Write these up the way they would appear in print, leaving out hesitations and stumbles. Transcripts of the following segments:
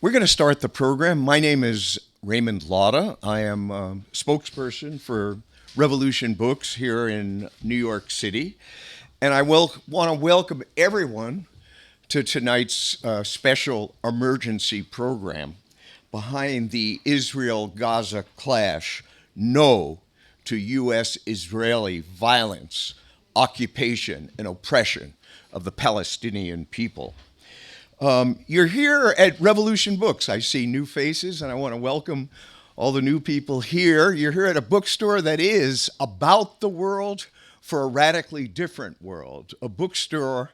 We're going to start the program. My name is Raymond Lauda. I am a spokesperson for Revolution Books here in New York City. And I want to welcome everyone to tonight's special emergency program behind the Israel Gaza clash. No to U.S. Israeli violence, occupation, and oppression of the Palestinian people. You're here at Revolution Books. I see new faces, and I want to welcome all the new people here. You're here at a bookstore that is about the world for a radically different world, a bookstore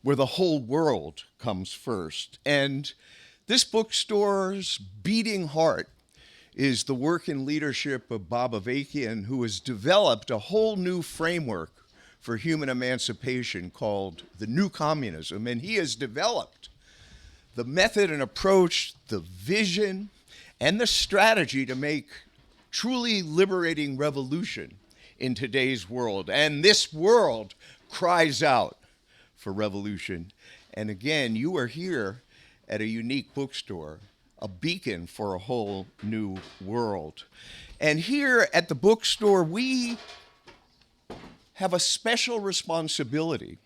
where the whole world comes first. And this bookstore's beating heart is the work and leadership of Bob Avakian, who has developed a whole new framework for human emancipation called the New Communism. And he has developed the method and approach, the vision, and the strategy to make truly liberating revolution in today's world. And this world cries out for revolution. And again, you are here at a unique bookstore, a beacon for a whole new world. And here at the bookstore, we have a special responsibility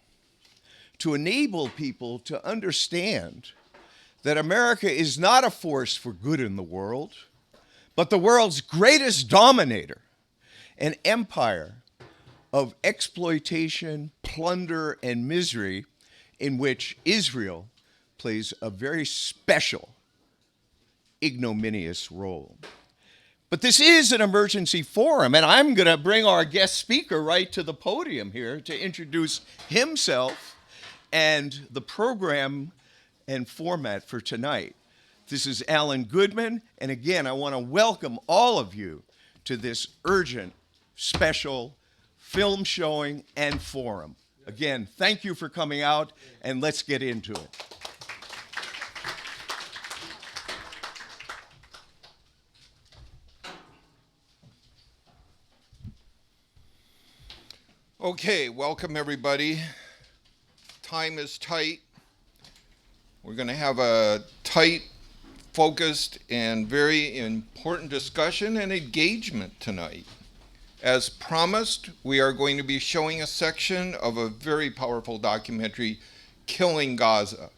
to enable people to understand that America is not a force for good in the world, but the world's greatest dominator, an empire of exploitation, plunder, and misery in which Israel plays a very special, ignominious role. But this is an emergency forum, and I'm going to bring our guest speaker right to the podium here to introduce himself and the program and format for tonight. This is Alan Goodman, and again, I want to welcome all of you to this urgent, special film showing and forum. Again, thank you for coming out, and let's get into it. Okay, welcome everybody. Time is tight. We're going to have a tight, focused, and very important discussion and engagement tonight. As promised, we are going to be showing a section of a very powerful documentary, Killing Gaza.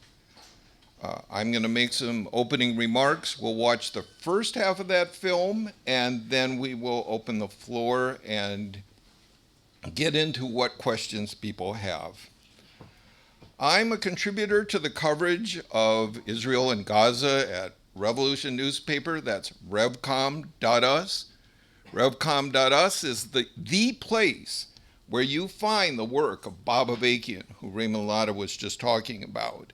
I'm going to make some opening remarks. We'll watch the first half of that film, and then we will open the floor and get into what questions people have. I'm a contributor to the coverage of Israel and Gaza at Revolution newspaper. That's revcom.us. Revcom.us is the place where you find the work of Bob Avakian, who Raymond Lauda was just talking about.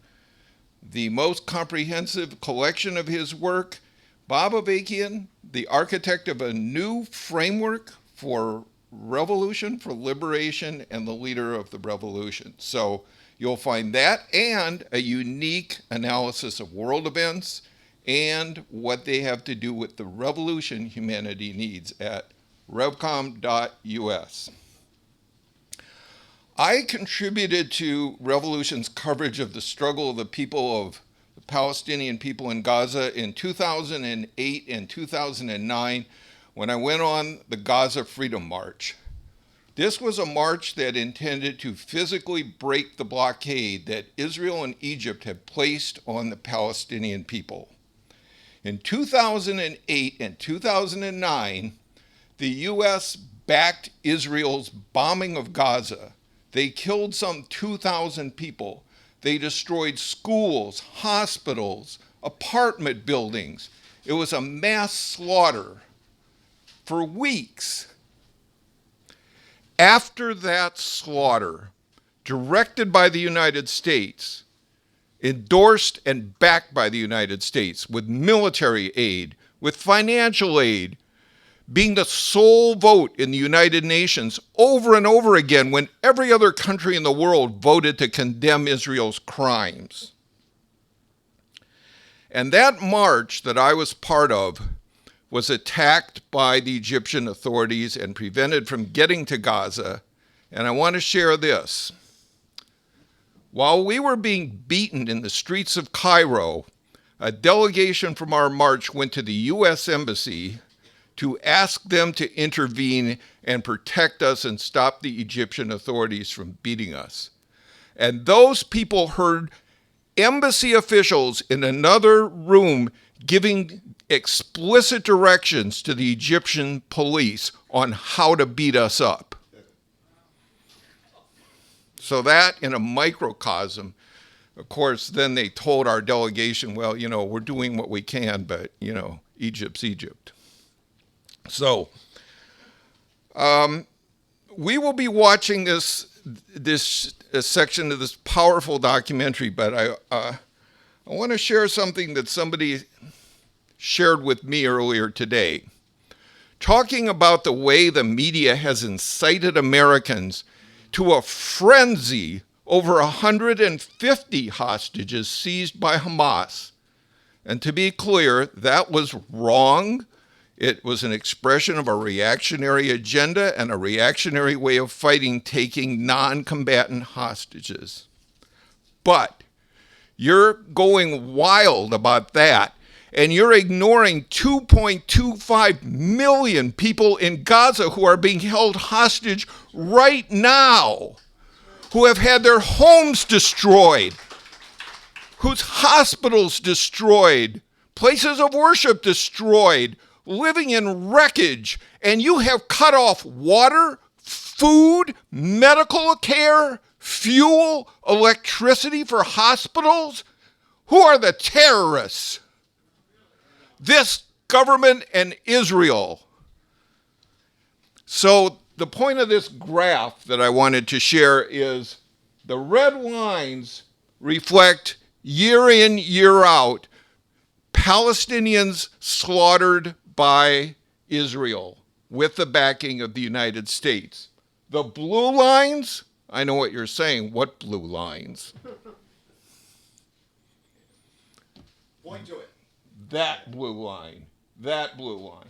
The most comprehensive collection of his work, Bob Avakian, the architect of a new framework for revolution, for liberation, and the leader of the revolution. So you'll find that and a unique analysis of world events and what they have to do with the revolution humanity needs at revcom.us. I contributed to Revolution's coverage of the struggle of the people of the Palestinian people in Gaza in 2008 and 2009 when I went on the Gaza Freedom March. This was a march that intended to physically break the blockade that Israel and Egypt had placed on the Palestinian people. In 2008 and 2009, the U.S. backed Israel's bombing of Gaza. They killed some 2,000 people. They destroyed schools, hospitals, apartment buildings. It was a mass slaughter for weeks. After that slaughter, directed by the United States, endorsed and backed by the United States with military aid, with financial aid, being the sole vote in the United Nations over and over again when every other country in the world voted to condemn Israel's crimes. And that march that I was part of was attacked by the Egyptian authorities and prevented from getting to Gaza. And I want to share this. While we were being beaten in the streets of Cairo a delegation from our march went to the U.S. Embassy to ask them to intervene and protect us and stop the Egyptian authorities from beating us. And those people heard embassy officials in another room giving explicit directions to the Egyptian police on how to beat us up. So that in a microcosm, of course, then they told our delegation, well, we're doing what we can, but, Egypt's Egypt. So we will be watching this section of this powerful documentary, but I want to share something that somebody shared with me earlier today, talking about the way the media has incited Americans to a frenzy over 150 hostages seized by Hamas. And to be clear, that was wrong. It was an expression of a reactionary agenda and a reactionary way of fighting, taking non-combatant hostages. But you're going wild about that, and you're ignoring 2.25 million people in Gaza who are being held hostage right now, who have had their homes destroyed, whose hospitals destroyed, places of worship destroyed, living in wreckage, and you have cut off water, food, medical care, fuel, electricity for hospitals? Who are the terrorists? This government and Israel. So the point of this graph that I wanted to share is the red lines reflect year in, year out, Palestinians slaughtered by Israel with the backing of the United States. The blue lines, I know what you're saying. What blue lines? Point to it. That blue line. That blue line.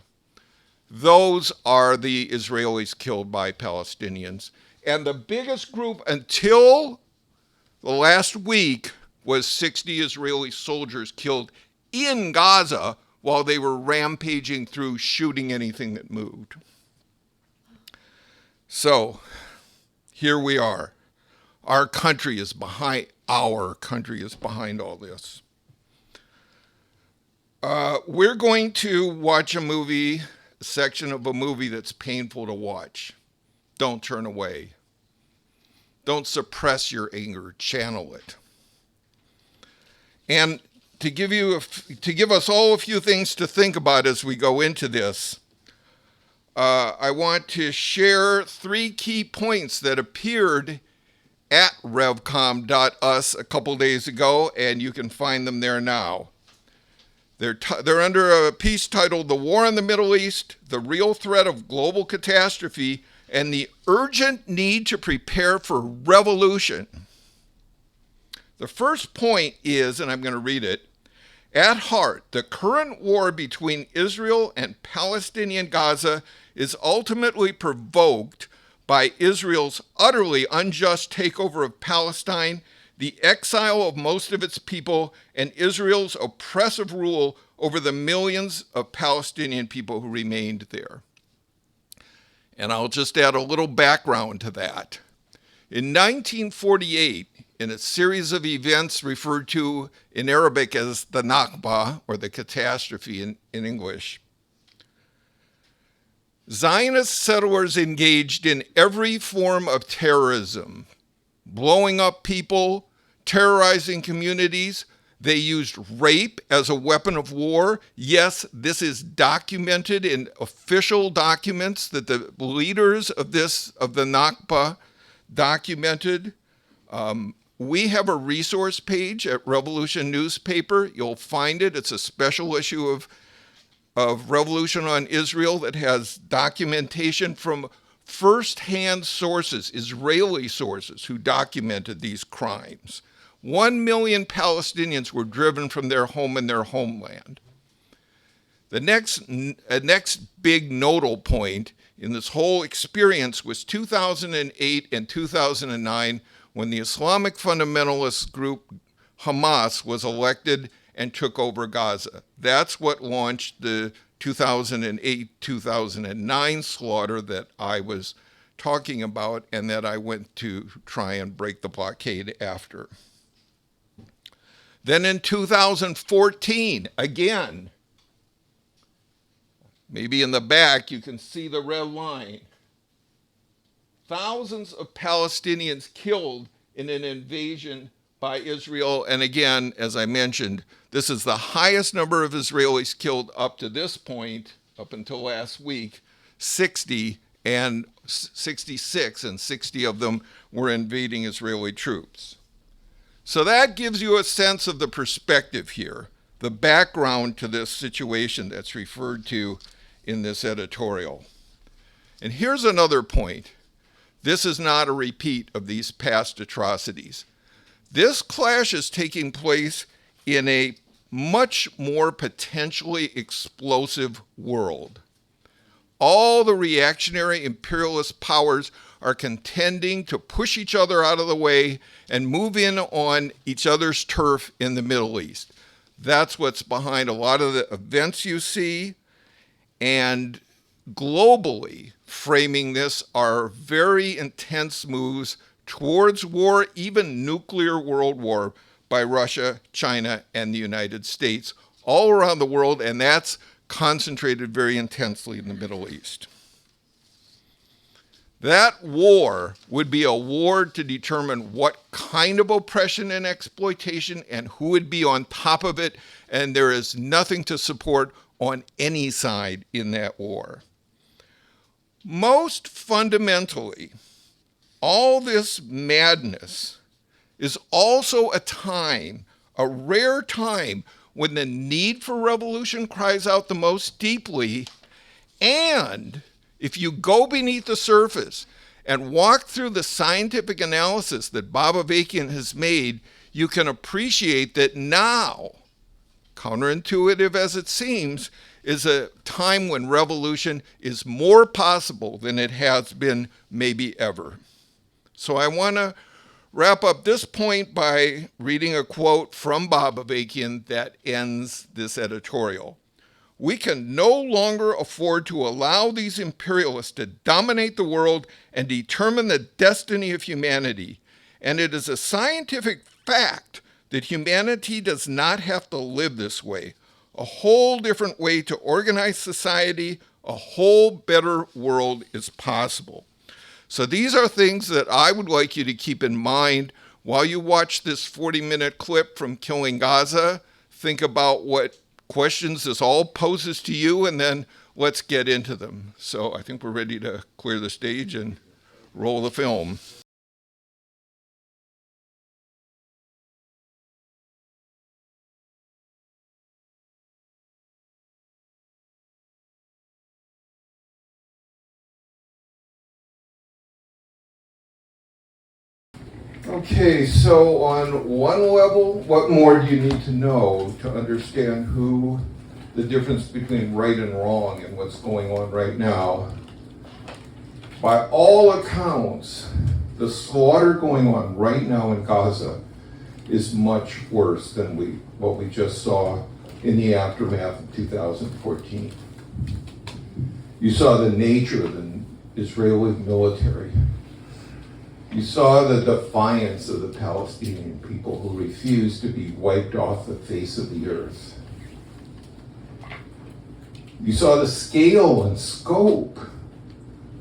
Those are the Israelis killed by Palestinians. And the biggest group until the last week was 60 Israeli soldiers killed in Gaza while they were rampaging through, shooting anything that moved. So here we are. Our country is behind all this. We're going to watch a section of a movie that's painful to watch. Don't turn away. Don't suppress your anger, channel it. And to give us all a few things to think about as we go into this, I want to share 3 key points that appeared at revcom.us a couple days ago, and you can find them there now. They're under a piece titled "The War in the Middle East, the Real Threat of Global Catastrophe, and the Urgent Need to Prepare for Revolution." The first point is, and I'm going to read it, at heart, the current war between Israel and Palestinian Gaza is ultimately provoked by Israel's utterly unjust takeover of Palestine, the exile of most of its people, and Israel's oppressive rule over the millions of Palestinian people who remained there. And I'll just add a little background to that. In 1948, in a series of events referred to in Arabic as the Nakba, or the catastrophe in English, Zionist settlers engaged in every form of terrorism, blowing up people, terrorizing communities. They used rape as a weapon of war. Yes, this is documented in official documents that the leaders of the Nakba documented. We have a resource page at Revolution newspaper. You'll find it. It's a special issue of Revolution on Israel that has documentation from first-hand sources, Israeli sources, who documented these crimes. 1 million Palestinians were driven from their home and their homeland. The next big nodal point in this whole experience was 2008 and 2009, when the Islamic fundamentalist group Hamas was elected and took over Gaza. That's what launched the 2008-2009 slaughter that I was talking about and that I went to try and break the blockade after. Then in 2014, again, maybe in the back you can see the red line. Thousands of Palestinians killed in an invasion by Israel. And again, as I mentioned, this is the highest number of Israelis killed up to this point, up until last week, 60 and 66, and 60 of them were invading Israeli troops. So that gives you a sense of the perspective here, the background to this situation that's referred to in this editorial. And here's another point. This is not a repeat of these past atrocities. This clash is taking place in a much more potentially explosive world. All the reactionary imperialist powers are contending to push each other out of the way and move in on each other's turf in the Middle East. That's what's behind a lot of the events you see, and globally framing this are very intense moves towards war, even nuclear world war, by Russia, China, and the United States all around the world, and that's concentrated very intensely in the Middle East. That war would be a war to determine what kind of oppression and exploitation and who would be on top of it, and there is nothing to support on any side in that war. Most fundamentally, all this madness is also a time, a rare time, when the need for revolution cries out the most deeply, and if you go beneath the surface and walk through the scientific analysis that Bob Avakian has made, you can appreciate that now, counterintuitive as it seems, is a time when revolution is more possible than it has been maybe ever. So I want to wrap up this point by reading a quote from Bob Avakian that ends this editorial. We can no longer afford to allow these imperialists to dominate the world and determine the destiny of humanity. And it is a scientific fact that humanity does not have to live this way. A whole different way to organize society, a whole better world is possible. So these are things that I would like you to keep in mind while you watch this 40-minute clip from Killing Gaza. Think about what questions this all poses to you, and then let's get into them. So I think we're ready to clear the stage and roll the film. Okay, so on one level, what more do you need to know to understand who the difference between right and wrong and what's going on right now? By all accounts, the slaughter going on right now in Gaza is much worse than what we just saw in the aftermath of 2014. You saw the nature of the Israeli military. You saw the defiance of the Palestinian people who refused to be wiped off the face of the earth. You saw the scale and scope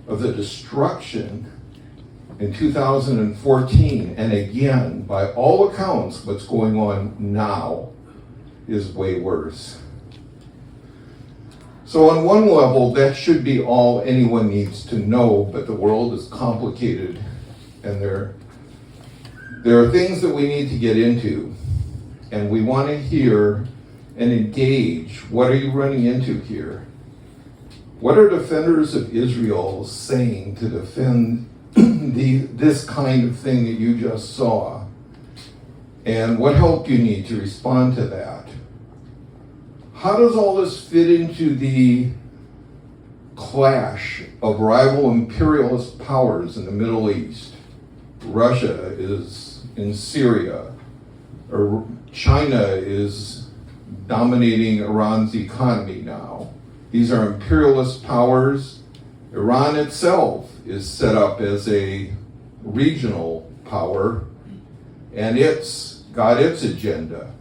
of the destruction in 2014, and again, by all accounts, what's going on now is way worse. So on one level, that should be all anyone needs to know, but the world is complicated, and there are things that we need to get into, and we want to hear and engage. What are you running into here? What are defenders of Israel saying to defend this kind of thing that you just saw? And what help do you need to respond to that? How does all this fit into the clash of rival imperialist powers in the Middle East? Russia is in Syria, or China is dominating Iran's economy now. These are imperialist powers. Iran itself is set up as a regional power, and it's got its agenda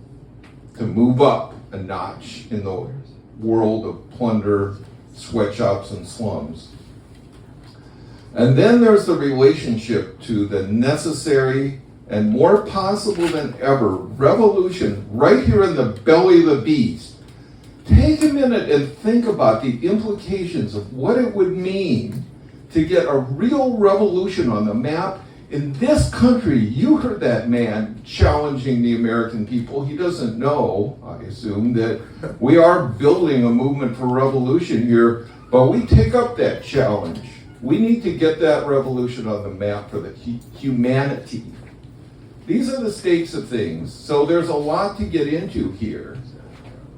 to move up a notch in the world of plunder, sweatshops, and slums. And then there's the relationship to the necessary and more possible than ever revolution right here in the belly of the beast. Take a minute and think about the implications of what it would mean to get a real revolution on the map in this country. You heard that man challenging the American people. He doesn't know, I assume, that we are building a movement for revolution here, but we take up that challenge. We need to get that revolution on the map for the humanity. These are the stakes of things. So there's a lot to get into here.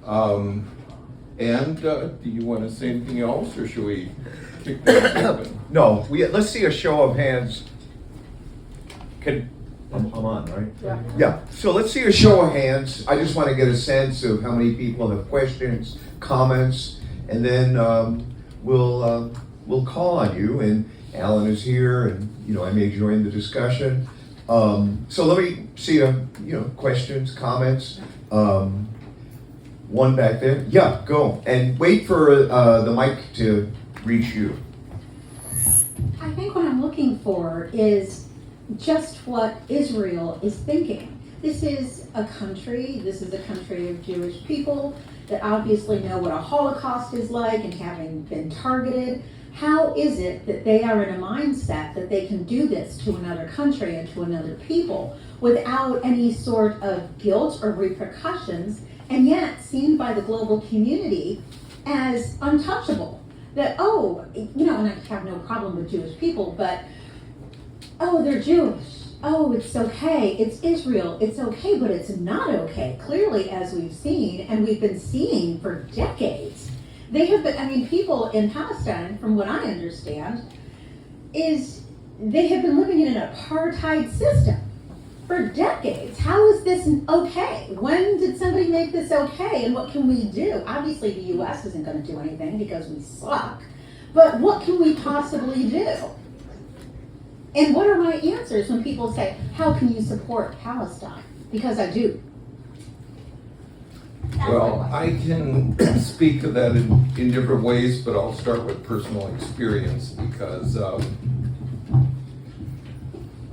Do you want to say anything else, or should we kick things open? No, let's see a show of hands. I'm on, right? Yeah. Yeah, so let's see a show of hands. I just want to get a sense of how many people have questions, comments, and then we'll call on you. And Alan is here, and I may join the discussion. So let me see questions, comments. One back there. Yeah, go. And wait for the mic to reach you. I think what I'm looking for is just what Israel is thinking. This is a country of Jewish people that obviously know what a Holocaust is like and having been targeted. How is it that they are in a mindset that they can do this to another country and to another people without any sort of guilt or repercussions, and yet seen by the global community as untouchable? That, and I have no problem with Jewish people, but, they're Jewish. It's okay. It's Israel. It's okay, but it's not okay. Clearly, as we've seen, and we've been seeing for decades, they have been, people in Palestine, from what I understand, they have been living in an apartheid system for decades. How is this okay? When did somebody make this okay, and what can we do? Obviously, the U.S. isn't going to do anything because we suck, but what can we possibly do? And what are my answers when people say, how can you support Palestine? Because I do. Well, I can speak to that in different ways, but I'll start with personal experience because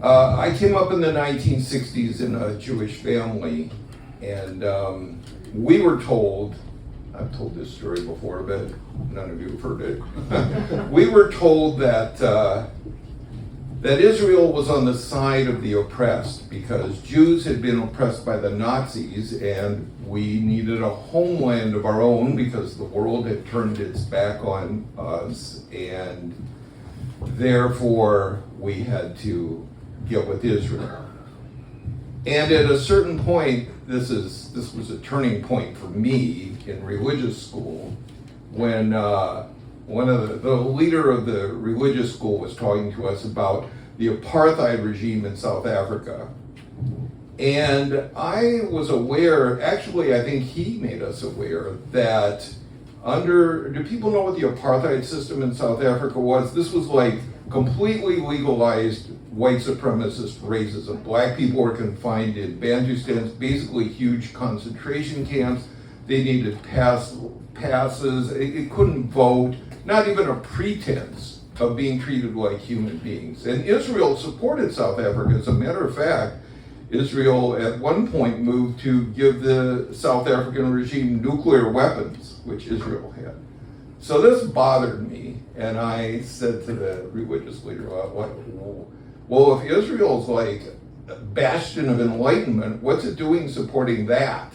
I came up in the 1960s in a Jewish family, and we were told, I've told this story before, but none of you have heard it. We were told that Israel was on the side of the oppressed because Jews had been oppressed by the Nazis, and we needed a homeland of our own because the world had turned its back on us, and therefore we had to get with Israel. And at a certain point, this was a turning point for me in religious school, when one of the leader of the religious school was talking to us about the apartheid regime in South Africa. And I was aware, actually I think he made us aware, that do people know what the apartheid system in South Africa was? This was like completely legalized white supremacist racism. Black people were confined in Bantustans, basically huge concentration camps. They needed passes. It couldn't vote, not even a pretense of being treated like human beings. And Israel supported South Africa. As a matter of fact, Israel at one point moved to give the South African regime nuclear weapons, which Israel had. So this bothered me, and I said to the religious leader, well, if Israel's like a bastion of enlightenment, what's it doing supporting that?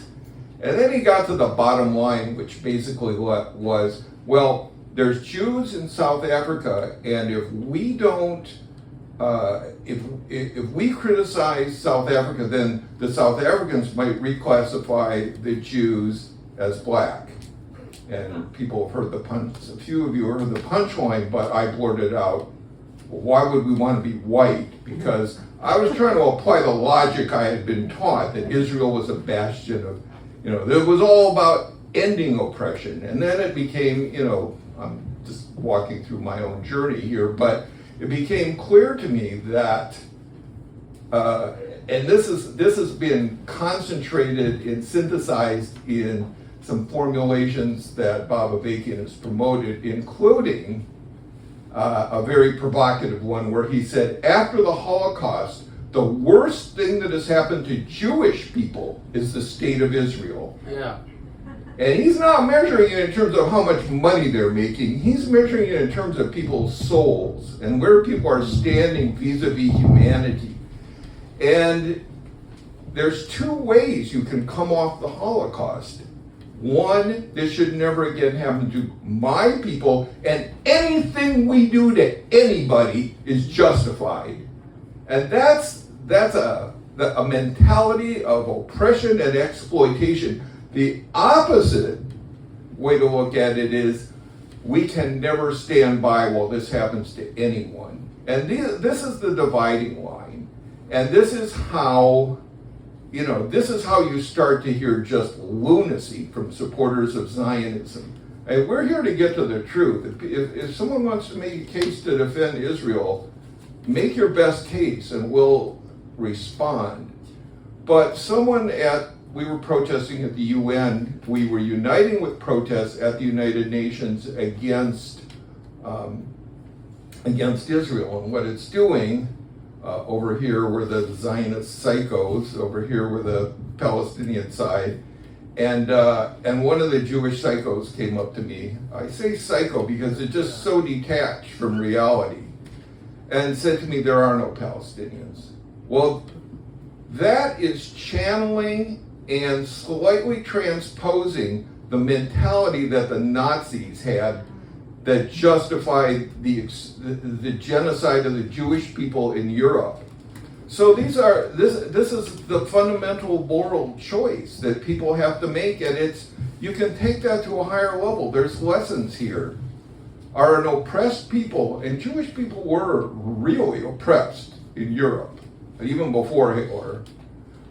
And then he got to the bottom line, which basically was, well, there's Jews in South Africa, and if we don't, if we criticize South Africa, then the South Africans might reclassify the Jews as black. And people have heard a few of you have heard the punchline, but I blurted out, well, why would we want to be white? Because I was trying to apply the logic I had been taught, that Israel was a bastion of It was all about ending oppression. And then it became, I'm just walking through my own journey here, but it became clear to me that, and this has been concentrated and synthesized in some formulations that Bob Avakian has promoted, including a very provocative one where he said, after the Holocaust, the worst thing that has happened to Jewish people is the state of Israel. Yeah. And he's not measuring it in terms of how much money they're making. He's measuring it in terms of people's souls and where people are standing vis-a-vis humanity. And there's two ways you can come off the Holocaust. One, this should never again happen to my people, and anything we do to anybody is justified. And that's a mentality of oppression and exploitation. The opposite way to look at it is we can never stand by while this happens to anyone. And this is the dividing line. And this is how you start to hear just lunacy from supporters of Zionism. And we're here to get to the truth. If someone wants to make a case to defend Israel, make your best case and we'll respond. But we were protesting at the UN. We were uniting with protests at the United Nations against Israel. And what it's doing, over here were the Zionist psychos, over here were the Palestinian side. And one of the Jewish psychos came up to me. I say psycho because it's just so detached from reality. And said to me, there are no Palestinians. Well, that is channeling and slightly transposing the mentality that the Nazis had that justified the genocide of the Jewish people in Europe. So this is the fundamental moral choice that people have to make, and you can take that to a higher level. There's lessons here. Are an oppressed people, and Jewish people were really oppressed in Europe, even before Hitler.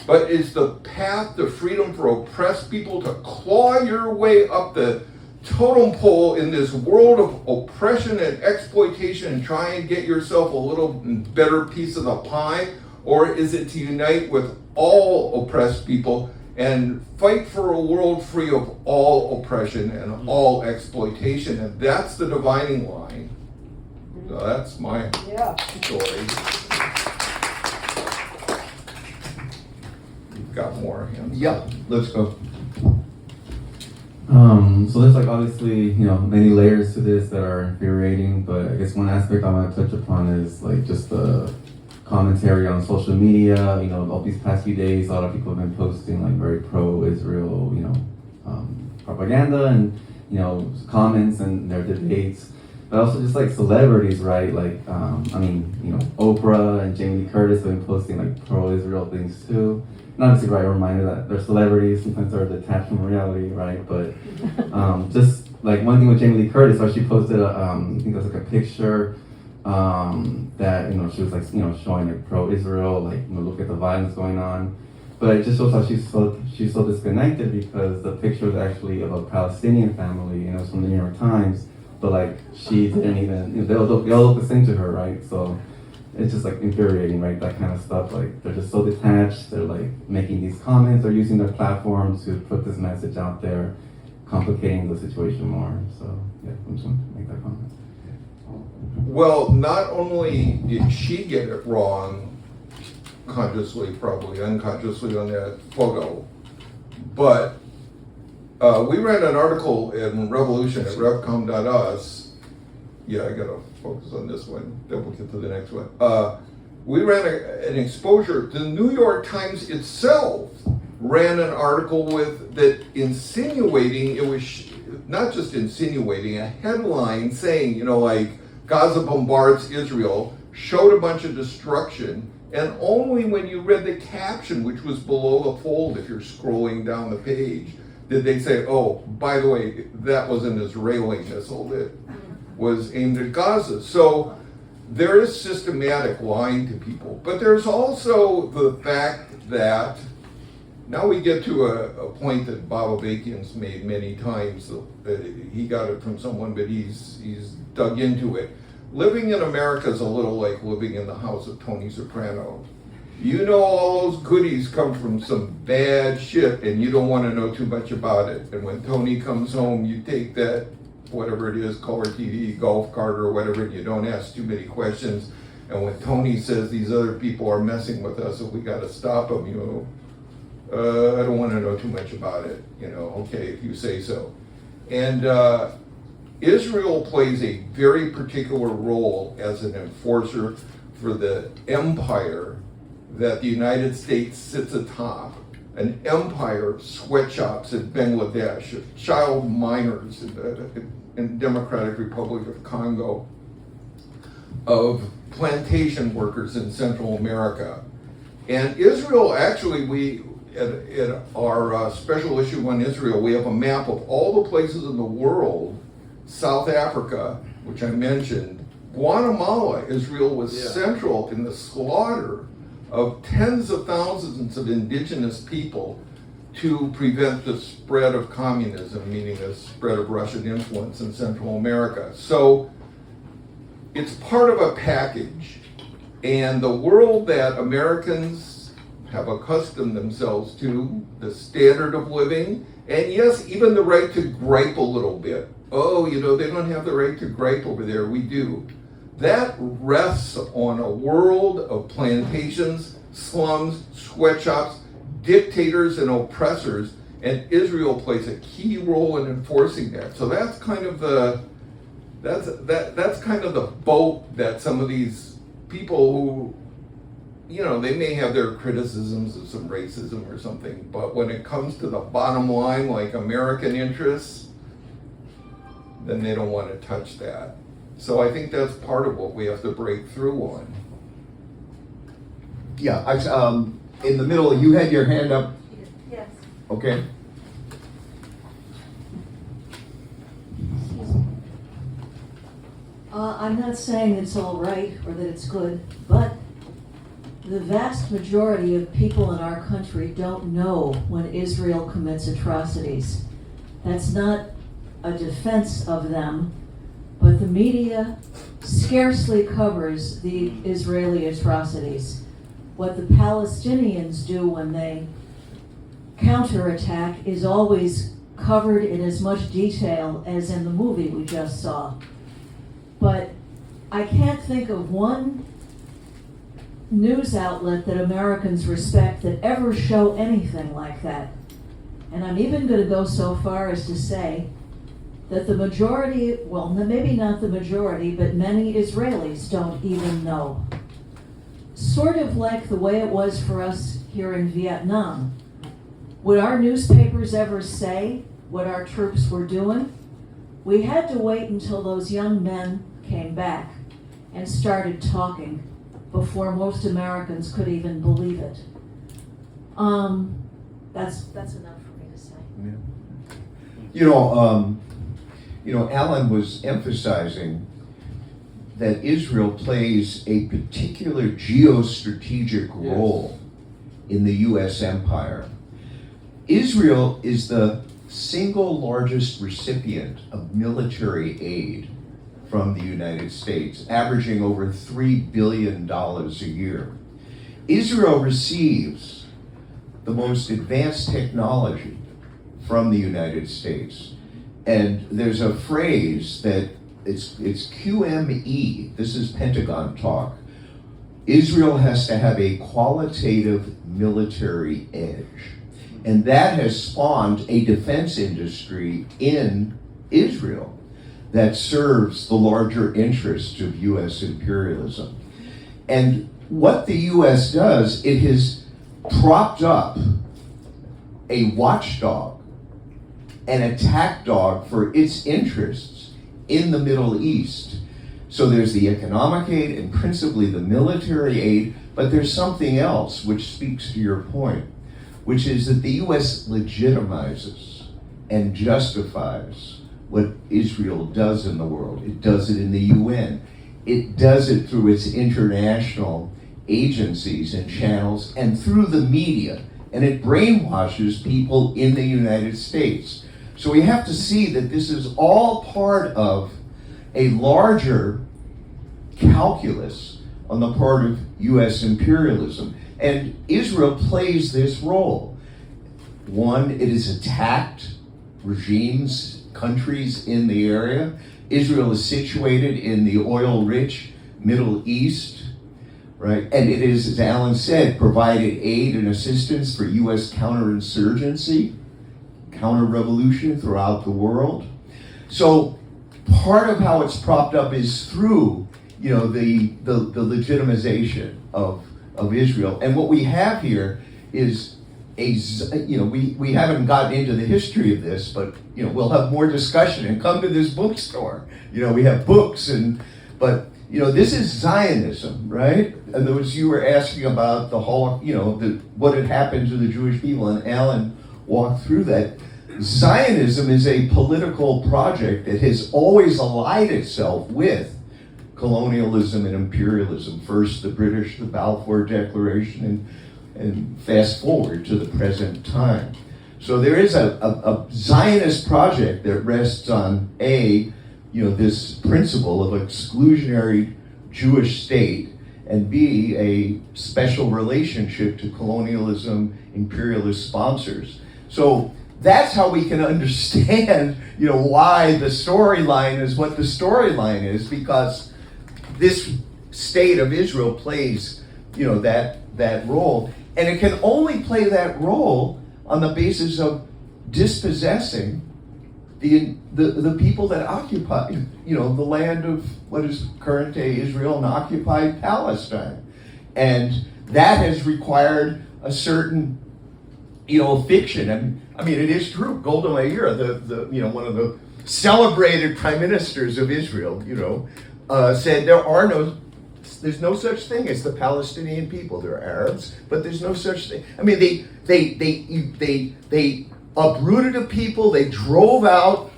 But is the path to freedom for oppressed people to claw your way up the totem pole in this world of oppression and exploitation and try and get yourself a little better piece of the pie? Or is it to unite with all oppressed people and fight for a world free of all oppression and all exploitation? And that's the dividing line. So that's my story. You've got more hands. Yeah, let's go. So there's obviously, many layers to this that are infuriating, but I guess one aspect I want to touch upon is just the commentary on social media. All these past few days, a lot of people have been posting very pro-Israel, propaganda and, comments and their debates. But also just celebrities, right? Oprah and Jamie Lee Curtis have been posting pro-Israel things too. And obviously, right, a reminder that they're celebrities, sometimes they're detached from reality, right? But just one thing with Jamie Lee Curtis, she posted I think that's a picture that she was showing pro-Israel, look at the violence going on. But it just shows how she's so disconnected, because the picture was actually of a Palestinian family, and it was from the New York Times. But she didn't even, they all look the same to her, right? So it's just infuriating, right? That kind of stuff. They're just so detached. They're making these comments. They're using their platform to put this message out there, complicating the situation more. So yeah, I'm just going to make that comment. Well, not only did she get it wrong, consciously, probably unconsciously on that photo, but we ran an article in Revolution at revcom.us. Yeah, I gotta focus on this one, then we'll get to the next one. We ran an exposure. The New York Times itself ran an article that insinuating, it was not just insinuating, a headline saying, Gaza bombards Israel, showed a bunch of destruction, and only when you read the caption, which was below the fold if you're scrolling down the page, did they say, oh, by the way, that was an Israeli missile that was aimed at Gaza. So there is systematic lying to people. But there's also the fact that Now we get to a point that Bob Avakian's made many times. He got it from someone, but he's dug into it. Living in America is a little like living in the house of Tony Soprano. You know all those goodies come from some bad shit, and you don't want to know too much about it. And when Tony comes home, you take that, whatever it is, color TV, golf cart, or whatever, and you don't ask too many questions. And when Tony says these other people are messing with us and we got to stop them, you know, I don't want to know too much about it. You know, okay, if you say so. And Israel plays a very particular role as an enforcer for the empire that the United States sits atop. An empire, sweatshops in Bangladesh, child miners in Democratic Republic of Congo, of plantation workers in Central America. And Israel, actually, we, at our special issue on Israel, we have a map of all the places in the world. South Africa, which I mentioned, Guatemala, Israel was central in the slaughter of tens of thousands of indigenous people to prevent the spread of communism, meaning the spread of Russian influence in Central America. So it's part of a package, and the world that Americans have accustomed themselves to, the standard of living, and yes, even the right to gripe a little bit. Oh, you know, they don't have the right to gripe over there, we do. That rests on a world of plantations, slums, sweatshops, dictators and oppressors, and Israel plays a key role in enforcing that. So that's kind of the that's kind of the boat that some of these people who, you know, they may have their criticisms of some racism or something, but when it comes to the bottom line, like American interests, then they don't want to touch that. So I think that's part of what we have to break through on. Yeah, in the middle, you had your hand up. Yes. Okay. I'm not saying it's all right or that it's good, but the vast majority of people in our country don't know when Israel commits atrocities. That's not a defense of them, but the media scarcely covers the Israeli atrocities. What the Palestinians do when they counterattack is always covered in as much detail as in the movie we just saw. But I can't think of one news outlet that Americans respect that ever show anything like that. And I'm even going to go so far as to say that the majority, well, maybe not the majority, but many Israelis don't even know. Sort of like the way it was for us here in Vietnam. Would our newspapers ever say what our troops were doing? We had to wait until those young men came back and started talking before most Americans could even believe it. That's enough for me to say. Yeah. Alan was emphasizing that Israel plays a particular geostrategic role in the U.S. empire. Israel is the single largest recipient of military aid from the United States, averaging over $3 billion a year. Israel receives the most advanced technology from the United States. And there's a phrase that it's QME, this is Pentagon talk. Israel has to have a qualitative military edge. And that has spawned a defense industry in Israel that serves the larger interests of U.S. imperialism. And what the U.S. does, it has propped up a watchdog, an attack dog for its interests in the Middle East. So there's the economic aid and principally the military aid, but there's something else which speaks to your point, which is that the U.S. legitimizes and justifies what Israel does in the world. It does it in the UN. It does it through its international agencies and channels and through the media. and it brainwashes people in the United States. So we have to see that this is all part of a larger calculus on the part of US imperialism. And Israel plays this role. One, it has attacked regimes, countries in the area. Israel is situated in the oil-rich Middle East, right? And it is, as Alan said, provided aid and assistance for US counterinsurgency, counter-revolution throughout the world. So part of how it's propped up is through, you know, the legitimization of Israel. And what we have here is we haven't gotten into the history of this, but, you know, we'll have more discussion, and come to this bookstore. You know, we have books, but, you know, this is Zionism, right? And those, you were asking about the whole, you know, what had happened to the Jewish people, and Alan walked through that. Zionism is a political project that has always allied itself with colonialism and imperialism. First the British, the Balfour Declaration, and fast forward to the present time. So there is a Zionist project that rests on this principle of exclusionary Jewish state, and B, a special relationship to colonialism, imperialist sponsors. So that's how we can understand, you know, why the storyline is what the storyline is, because this state of Israel plays, you know, that role. And it can only play that role on the basis of dispossessing the people that occupy, you know, the land of what is current day Israel and occupied Palestine. And that has required a certain, you know, fiction. I mean, it is true. Golda Meir, one of the celebrated prime ministers of Israel, you know, said there's no such thing as the Palestinian people. They're Arabs, but there's no such thing. I mean, they uprooted a people. They drove out,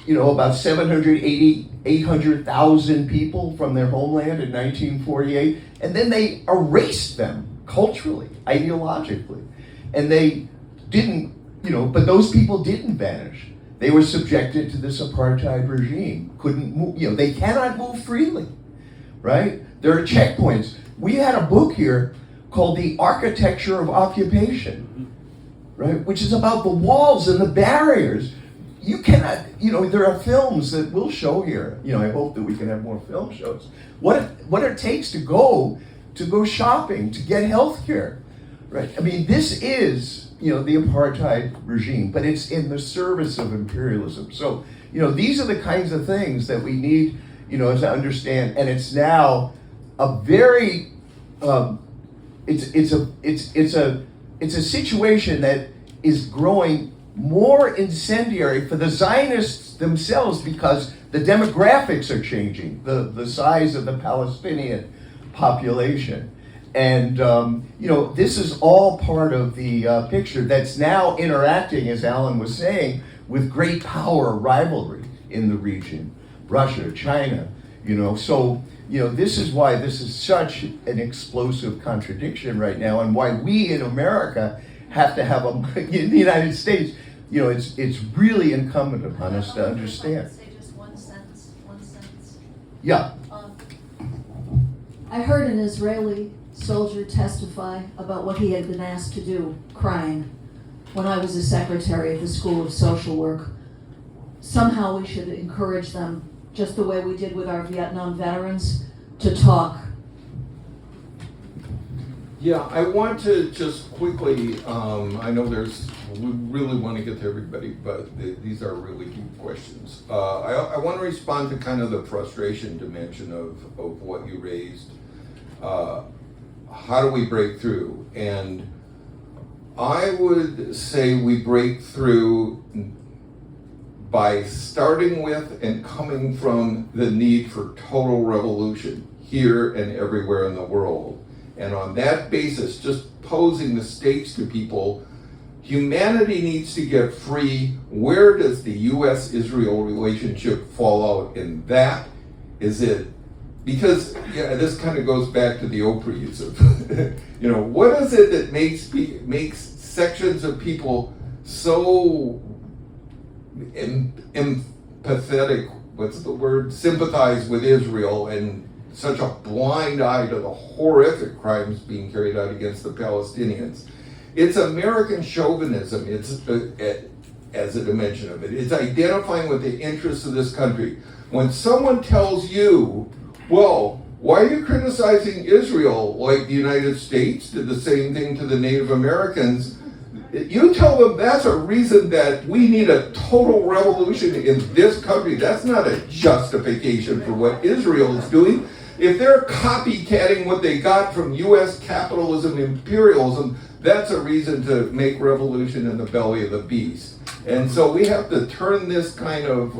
you know, about 800,000 people from their homeland in 1948, and then they erased them culturally, ideologically, and they didn't, you know. But those people didn't vanish. They were subjected to this apartheid regime. Couldn't move. You know, they cannot move freely. Right? There are checkpoints. We had a book here called The Architecture of Occupation, right? Which is about the walls and the barriers. You cannot, you know, there are films that we'll show here. You know, I hope that we can have more film shows. What it takes to go shopping, to get health care, right? I mean, this is, you know, the apartheid regime, but it's in the service of imperialism. So, you know, these are the kinds of things that we need, you know, to understand. And it's now a very, it's a situation that is growing more incendiary for the Zionists themselves, because the demographics are changing, the size of the Palestinian population. And, you know, this is all part of the picture that's now interacting, as Alan was saying, with great power rivalry in the region. Russia, China, you know. So, you know, this is why this is such an explosive contradiction right now, and why we in America have to have in the United States, you know, it's really incumbent upon us to understand. Say just one sentence. Yeah. I heard an Israeli soldier testify about what he had been asked to do, crying, when I was a secretary of the School of Social Work. Somehow we should encourage them, just the way we did with our Vietnam veterans, to talk. Yeah, I want to just quickly, I know we really want to get to everybody, but these are really deep questions. I want to respond to kind of the frustration dimension of what you raised. How do we break through? And I would say we break through by starting with and coming from the need for total revolution here and everywhere in the world. And on that basis, just posing the stakes to people, humanity needs to get free. Where does the US-Israel relationship fall out in that? Is it because this kind of goes back to the Oprahs of, what is it that makes sections of people so empathetic? What's the word? Sympathize with Israel and such a blind eye to the horrific crimes being carried out against the Palestinians. It's American chauvinism. It's as a dimension of it. It's identifying with the interests of this country. When someone tells you, well, why are you criticizing Israel like the United States did the same thing to the Native Americans? You tell them that's a reason that we need a total revolution in this country. That's not a justification for what Israel is doing. If they're copycatting what they got from U.S. capitalism, imperialism, that's a reason to make revolution in the belly of the beast. And so we have to turn this kind of,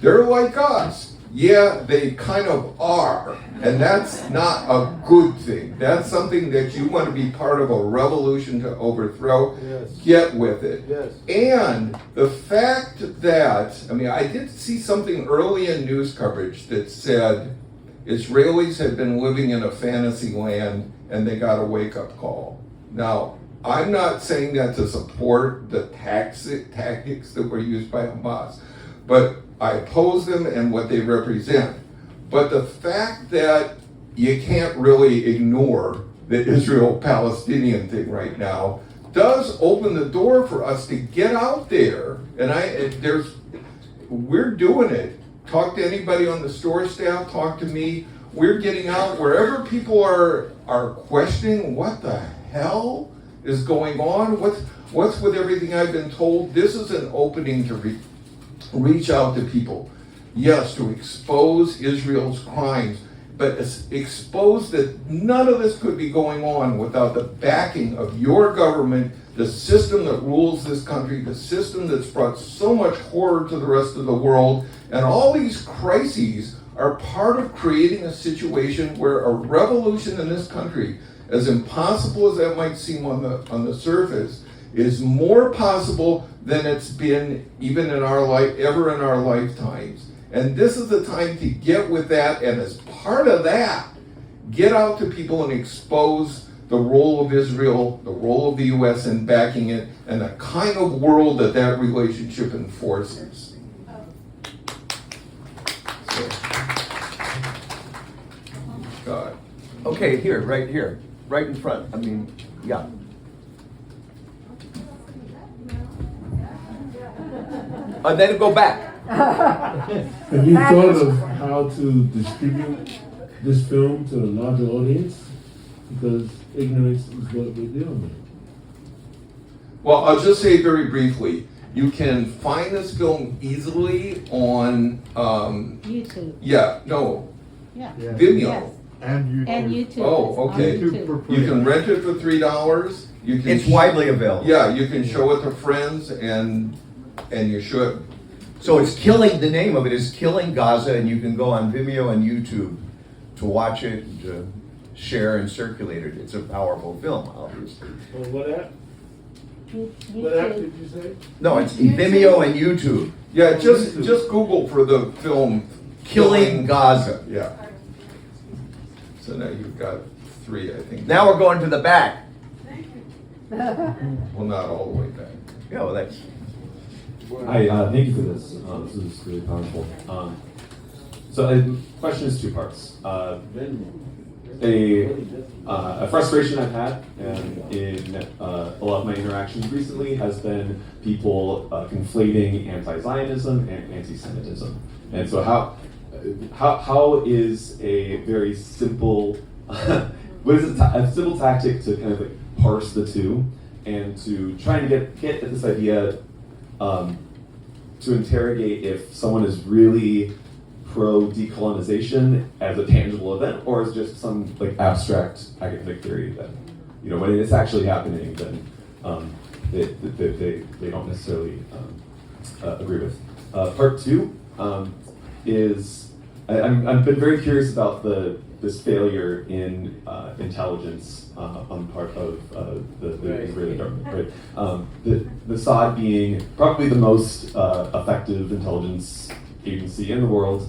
they're like us. Yeah, they kind of are. And that's not a good thing. That's something that you want to be part of a revolution to overthrow. Yes. Get with it. Yes. And the fact that, I did see something early in news coverage that said Israelis had been living in a fantasy land and they got a wake-up call. Now, I'm not saying that to support the tactics that were used by Hamas, but I oppose them and what they represent. But the fact that you can't really ignore the Israel-Palestinian thing right now does open the door for us to get out there. And we're doing it. Talk to anybody on the store staff, talk to me. We're getting out wherever people are questioning what the hell is going on. What's with everything I've been told? This is an opening to reach out to people. Yes, to expose Israel's crimes, but expose that none of this could be going on without the backing of your government, the system that rules this country, the system that's brought so much horror to the rest of the world. And all these crises are part of creating a situation where a revolution in this country, as impossible as that might seem on the surface, is more possible than it's been even in our lifetimes. And this is the time to get with that, and as part of that, get out to people and expose the role of Israel, the role of the U.S. in backing it, and the kind of world that relationship enforces. So, God. Okay, right here, right in front. Yeah. And then go back. Have you thought of how to distribute this film to a larger audience? Because ignorance is what we're dealing with. Well, I'll just say very briefly, you can find this film easily on YouTube. Vimeo. Yes. And YouTube. Oh, okay. YouTube. You can rent it for $3. It's widely available. Yeah, you can show it to friends, and you should. So the name of it is Killing Gaza, and you can go on Vimeo and YouTube to watch it, to share and circulate it. It's a powerful film, obviously. what app? What app did you say? No, it's Vimeo and YouTube. Yeah, just Google for the film Killing Gaza. Yeah. So now you've got 3, I think. Now we're going to the back. Well, not all the way back. Yeah, well, that's... Hi, thank you for this. This is really powerful. So the question is 2 parts. A frustration I've had in a lot of my interactions recently has been people conflating anti-Zionism and anti-Semitism. And so how is a very simple, what is a simple tactic to kind of like parse the two and to try and get at this idea to interrogate if someone is really pro-decolonization as a tangible event, or is just some like abstract academic theory that, when it's actually happening, then they don't necessarily agree with. Part 2 is I've been very curious about this failure in intelligence on the part of the Israeli government, right? The Mossad being probably the most effective intelligence agency in the world,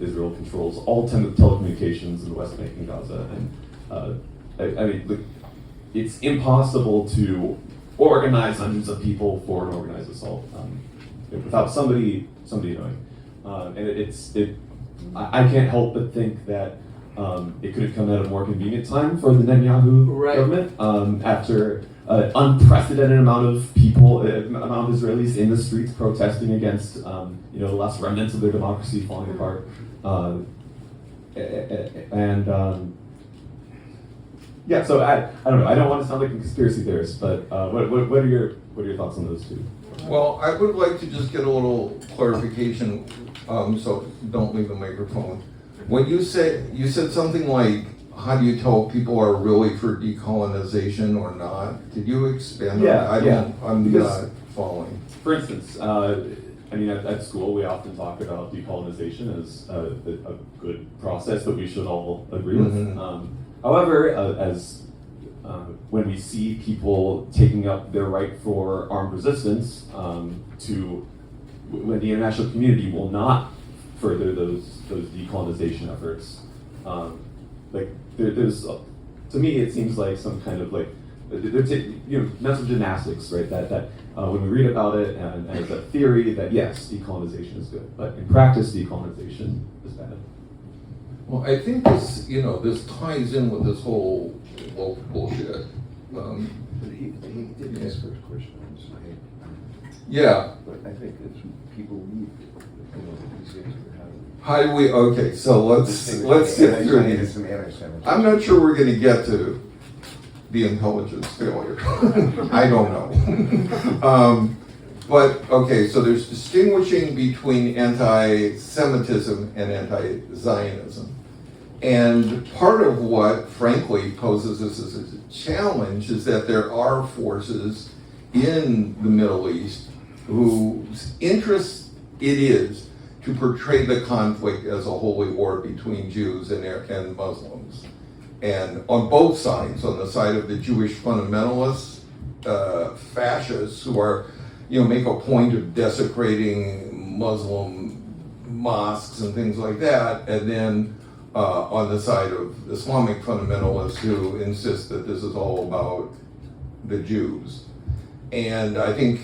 Israel controls all telecommunications in the West Bank and Gaza, and I mean, look, it's impossible to organize hundreds of people for an organized assault without somebody knowing. And I can't help but think that it could have come at a more convenient time for the Netanyahu government after an unprecedented amount of people, amount of Israelis in the streets protesting against the last remnants of their democracy falling apart. Yeah, so I don't know. I don't want to sound like a conspiracy theorist, but what are your thoughts on those two? Well, I would like to just get a little clarification, so don't leave the microphone. When you said something like, how do you tell people are really for decolonization or not? Did you expand on that? I'm not following. For instance, I mean, at school we often talk about decolonization as a good process that we should all agree with. However, when we see people taking up their right for armed resistance, when the international community will not further those decolonization efforts, there's to me it seems like some kind of mental gymnastics, right? That when we read about it and as a theory that yes, decolonization is good, but in practice, decolonization is bad. Well, I think this ties in with this whole woke bullshit. He didn't ask first question. Yeah. But I think that people need these answers. How do we? Okay, so let's sit through these. I'm not sure we're going to get to the intelligence failure. I don't know. But okay, so there's distinguishing between anti-Semitism and anti-Zionism. And part of what, frankly, poses this as a challenge is that there are forces in the Middle East whose interest it is to portray the conflict as a holy war between Jews and Muslims. And on both sides, on the side of the Jewish fundamentalists, fascists who are, make a point of desecrating Muslim mosques and things like that, and then on the side of Islamic fundamentalists who insist that this is all about the Jews. And I think,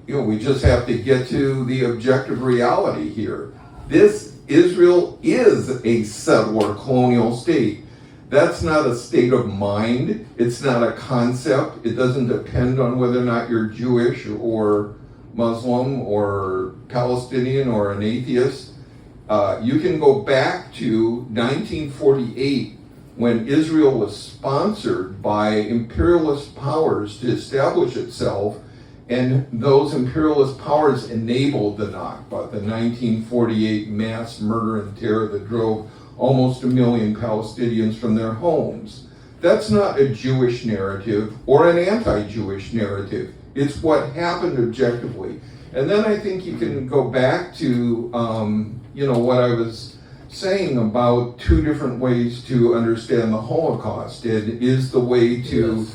we just have to get to the objective reality here. Israel is a settler colonial state. That's not a state of mind. It's not a concept. It doesn't depend on whether or not you're Jewish or Muslim or Palestinian or an atheist. You can go back to 1948 when Israel was sponsored by imperialist powers to establish itself, and those imperialist powers enabled the Nakba, the 1948 mass murder and terror that drove almost 1 million Palestinians from their homes. That's not a Jewish narrative or an anti-Jewish narrative. It's what happened objectively. And then I think you can go back to, what I was saying about two different ways to understand the Holocaust. It is the way to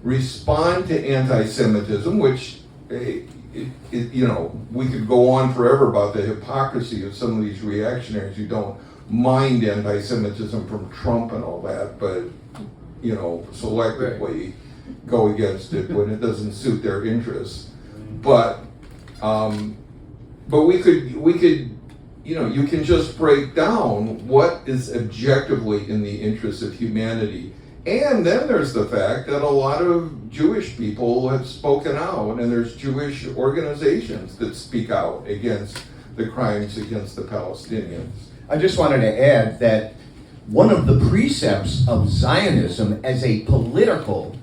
respond to anti-Semitism, which, we could go on forever about the hypocrisy of some of these reactionaries who don't mind anti-Semitism from Trump and all that, but selectively go against it when it doesn't suit their interests. But we could, you can just break down what is objectively in the interest of humanity. And then there's the fact that a lot of Jewish people have spoken out, and there's Jewish organizations that speak out against the crimes against the Palestinians. I just wanted to add that one of the precepts of Zionism as a political,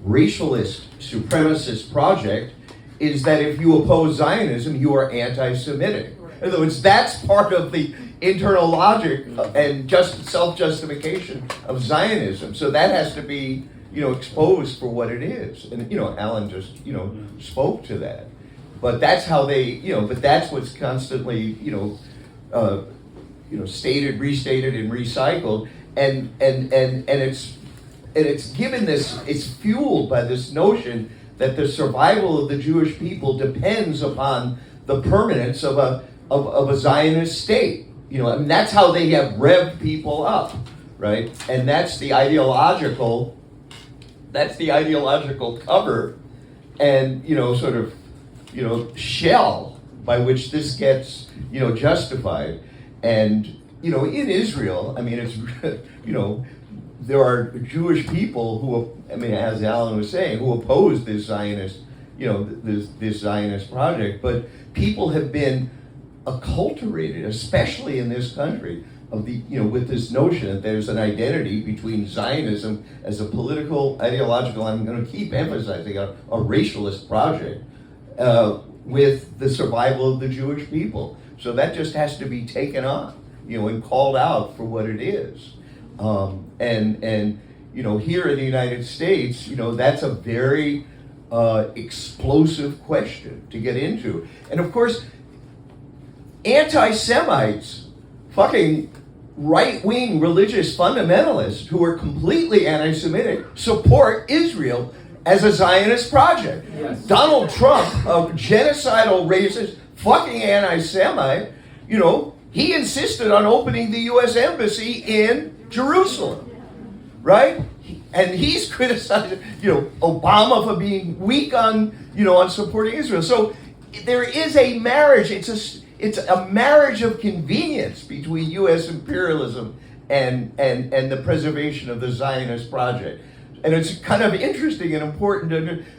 racialist, supremacist project is that if you oppose Zionism, you are anti-Semitic. In other words, that's part of the internal logic and just self-justification of Zionism. So that has to be, exposed for what it is. And, Alan just, spoke to that. But that's how they, but that's what's constantly, stated, restated, and recycled. And it's given this, it's fueled by this notion that the survival of the Jewish people depends upon the permanence of a Zionist state. I mean, that's how they have revved people up, right? And that's the ideological cover and, sort of, shell by which this gets, justified. And, in Israel, I mean, it's, there are Jewish people who, I mean, as Alan was saying, who oppose this Zionist, this Zionist project, but people have been acculturated, especially in this country, of the, with this notion that there's an identity between Zionism as a political, ideological, I'm going to keep emphasizing, a racialist project, with the survival of the Jewish people. So that just has to be taken on, and called out for what it is. And here in the United States, that's a very explosive question to get into. And of course, anti-Semites, fucking right-wing religious fundamentalists who are completely anti-Semitic, support Israel as a Zionist project. Yes. Donald Trump, a genocidal racist, fucking anti-Semite, he insisted on opening the U.S. Embassy in Jerusalem, right? And he's criticizing, Obama for being weak on supporting Israel. So there is a marriage. It's a marriage of convenience between U.S. imperialism and the preservation of the Zionist project. And it's kind of interesting and important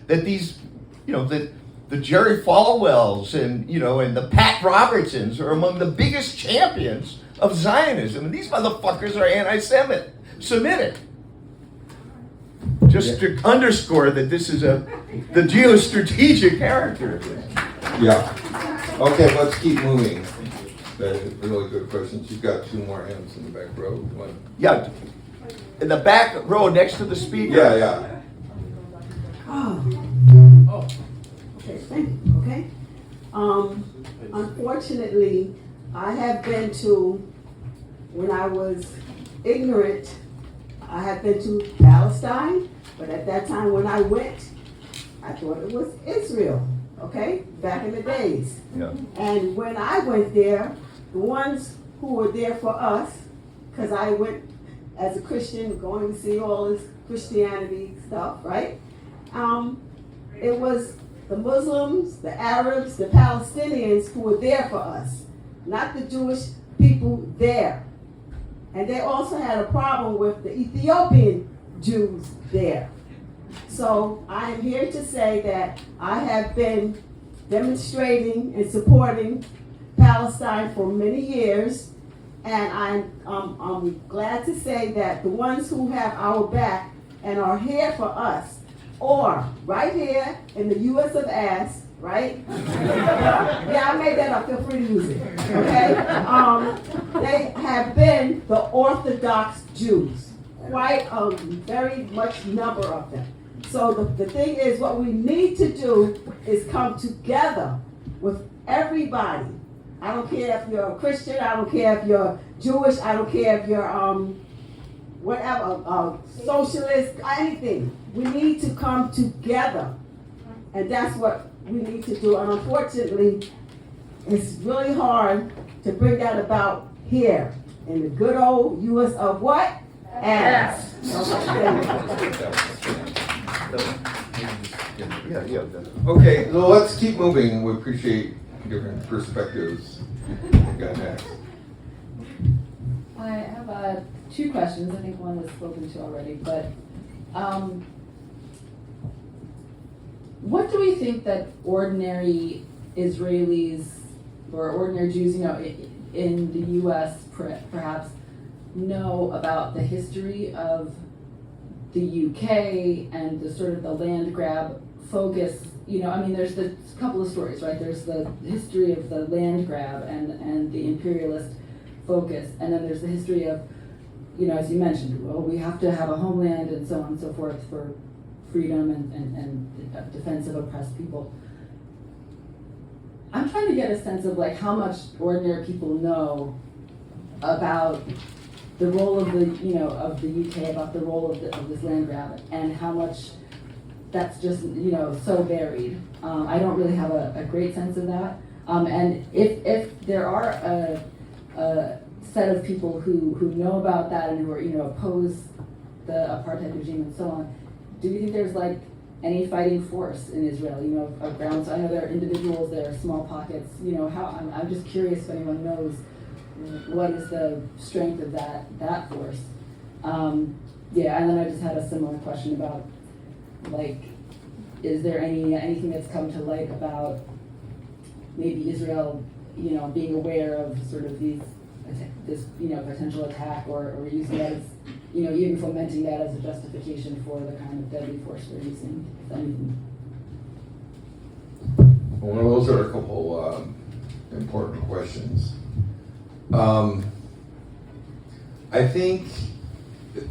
that these, that the Jerry Falwells and the Pat Robertsons are among the biggest champions of Zionism. And these motherfuckers are anti-Semitic. Just to underscore that this is the geostrategic character of this. Yeah. Okay, let's keep moving. Really good questions. You've got two more hands in the back row. One. Yeah. In the back row next to the speaker. Yeah. Oh. Okay, thank you. Okay. Unfortunately, I have been to, when I was ignorant, I had been to Palestine, but at that time when I went, I thought it was Israel, okay, back in the days. Yeah. And when I went there, the ones who were there for us, because I went as a Christian, going to see all this Christianity stuff, right? It was the Muslims, the Arabs, the Palestinians who were there for us, not the Jewish people there. And they also had a problem with the Ethiopian Jews there. So I am here to say that I have been demonstrating and supporting Palestine for many years, and I'm glad to say that the ones who have our back and are here for us, or right here in the U.S. of ass, right? Yeah, I made that up. Feel free to use it. Okay? They have been the Orthodox Jews, quite a very much number of them. So the thing is, what we need to do is come together with everybody. I don't care if you're a Christian, I don't care if you're Jewish, I don't care if you're whatever, socialist, anything. We need to come together. And that's what we need to do. And unfortunately, it's really hard to bring that about here in the good old U.S. of what? Ass. Okay, so let's keep moving. We appreciate different perspectives. Got next. I have two questions. I think one was spoken to already, but what do we think that ordinary Israelis or ordinary Jews, in the U.S. perhaps know about the history of the UK and the sort of the land grab focus? There's a couple of stories, right? There's the history of the land grab and the imperialist focus, and then there's the history of, as you mentioned, well, we have to have a homeland and so on and so forth for freedom and defense of oppressed people. I'm trying to get a sense of how much ordinary people know about the role of the of the UK, about the role of this land grab, and how much that's just so varied. I don't really have a great sense of that. And if there are a set of people who know about that and who are, oppose the apartheid regime and so on. Do you think there's like any fighting force in Israel, of grounds? I know there are individuals, there are small pockets, I'm just curious if anyone knows what is the strength of that force. Yeah, and then I just had a similar question about, like, is there anything that's come to light about maybe Israel, being aware of sort of this potential attack or using that as, even fomenting that as a justification for the kind of deadly force they're using, if anything? Well, those are a couple important questions. I think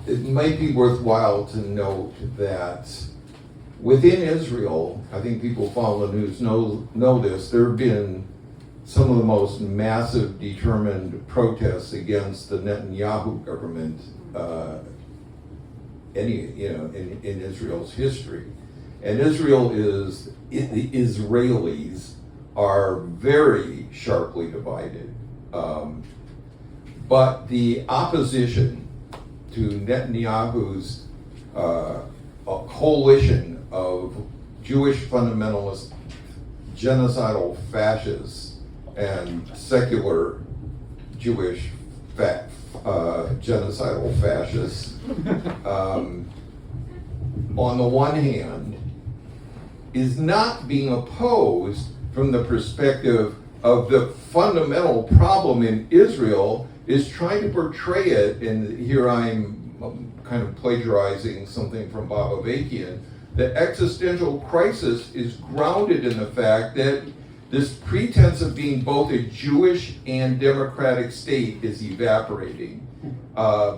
it might be worthwhile to note that within Israel, I think people follow the news know this, there have been some of the most massive determined protests against the Netanyahu government in Israel's history. And the Israelis are very sharply divided. But the opposition to Netanyahu's coalition of Jewish fundamentalist, genocidal fascists, and secular Jewish genocidal fascists, on the one hand, is not being opposed from the perspective of the fundamental problem in Israel, is trying to portray it, and here I'm kind of plagiarizing something from Bob Avakian, the existential crisis is grounded in the fact that this pretense of being both a Jewish and democratic state is evaporating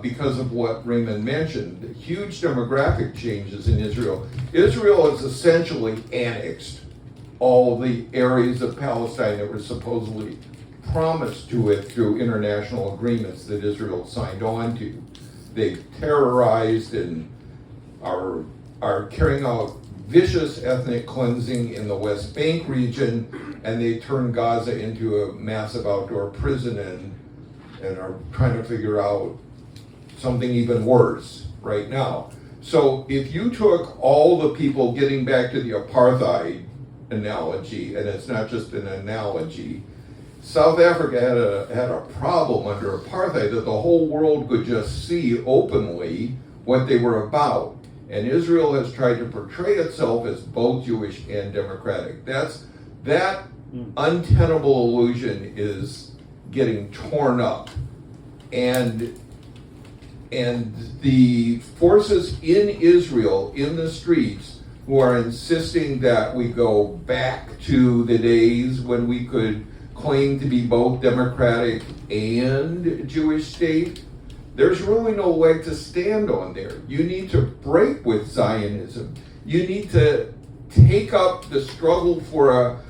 because of what Raymond mentioned, the huge demographic changes in Israel. Israel has essentially annexed all the areas of Palestine that were supposedly promised to it through international agreements that Israel signed on to. They've terrorized and are carrying out vicious ethnic cleansing in the West Bank region, and they turned Gaza into a massive outdoor prison and are trying to figure out something even worse right now. So if you took all the people, getting back to the apartheid analogy, and it's not just an analogy, South Africa had a problem under apartheid that the whole world could just see openly what they were about. And Israel has tried to portray itself as both Jewish and democratic. That untenable illusion is getting torn up. And the forces in Israel, in the streets, who are insisting that we go back to the days when we could claim to be both democratic and Jewish state, there's really no leg to stand on there. You need to break with Zionism. You need to take up the struggle for a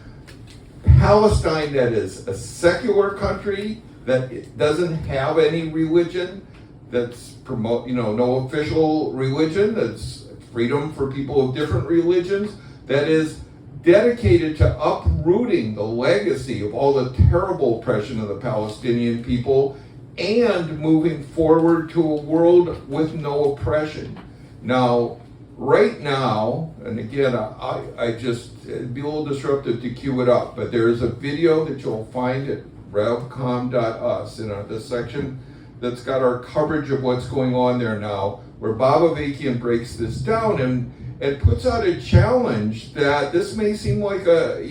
Palestine that is a secular country, that doesn't have any religion, that's no official religion, that's freedom for people of different religions, that is dedicated to uprooting the legacy of all the terrible oppression of the Palestinian people and moving forward to a world with no oppression. Now, right now, and again, I just, it'd be a little disruptive to cue it up, but there is a video that you'll find at revcom.us in the section that's got our coverage of what's going on there now, where Bob Avakian breaks this down and puts out a challenge that this may seem like a,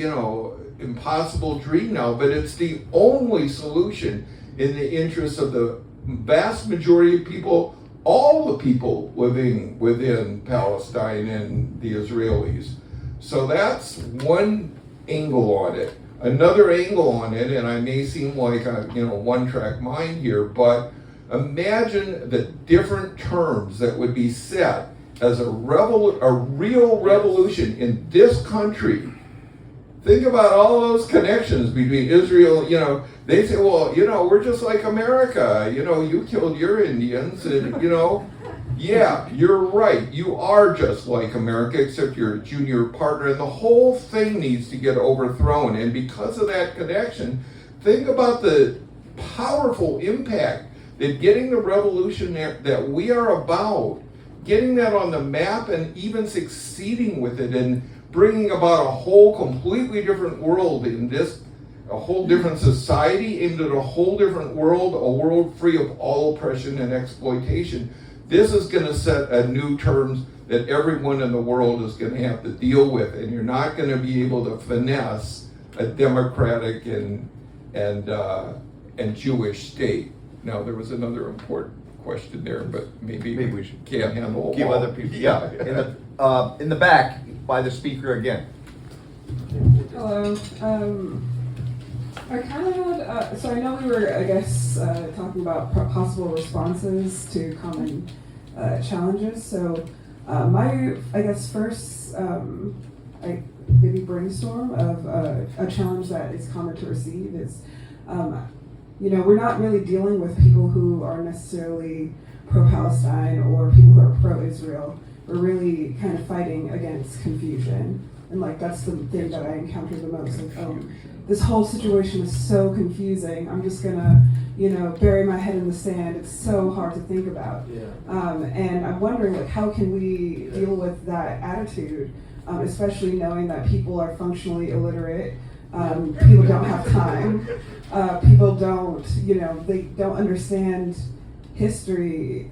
impossible dream now, but it's the only solution in the interests of the vast majority of people, all the people living within Palestine and the Israelis. So that's one angle on it. Another angle on it, and I may seem like a one-track mind here, but imagine the different terms that would be set as a real revolution in this country. Think about all those connections between Israel, they say, well, we're just like America, you killed your Indians, and, yeah, you're right, you are just like America, except you're a junior partner, and the whole thing needs to get overthrown. And because of that connection, think about the powerful impact that getting the revolution that we are about, getting that on the map and even succeeding with it and bringing about a whole completely different world in this, a whole different society aimed at a whole different world, a world free of all oppression and exploitation. This is going to set a new terms that everyone in the world is going to have to deal with, and you're not going to be able to finesse a democratic and Jewish state. Now, there was another important question there, but maybe we can't handle Give all. other people. Yeah. In the back by the speaker again. Hello. I kind of had, so I know we were, I guess, talking about possible responses to common challenges. So my, I guess, first, maybe brainstorm of a challenge that is common to receive is, we're not really dealing with people who are necessarily pro-Palestine or people who are pro-Israel. We're really kind of fighting against confusion. And like, that's the thing that I encounter the most. Like, this whole situation is so confusing. I'm just gonna, bury my head in the sand. It's so hard to think about. And I'm wondering, like, how can we deal with that attitude, especially knowing that people are functionally illiterate. People don't have time. People don't, they don't understand history.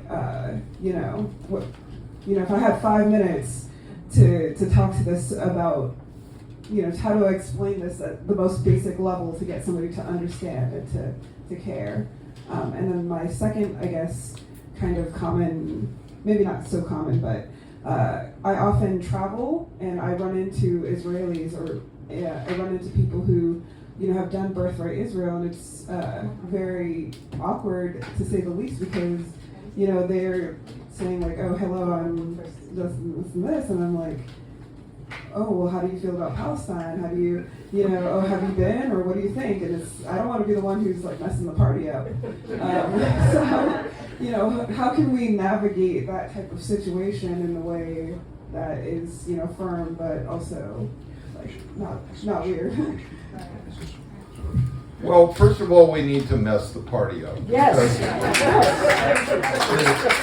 If I had 5 minutes to talk to this about, how do I explain this at the most basic level to get somebody to understand and to care. And then my second, I guess, kind of common, maybe not so common, but I often travel and I run into Israelis or I run into people who, have done Birthright Israel, and it's very awkward to say the least because, they're saying like, oh, hello, I'm this and this, and I'm like, oh, well, how do you feel about Palestine? How do you, oh, have you been, or what do you think? And I don't want to be the one who's like messing the party up. So, how can we navigate that type of situation in a way that is, firm, but also like not weird? Well, first of all, we need to mess the party up. Yes.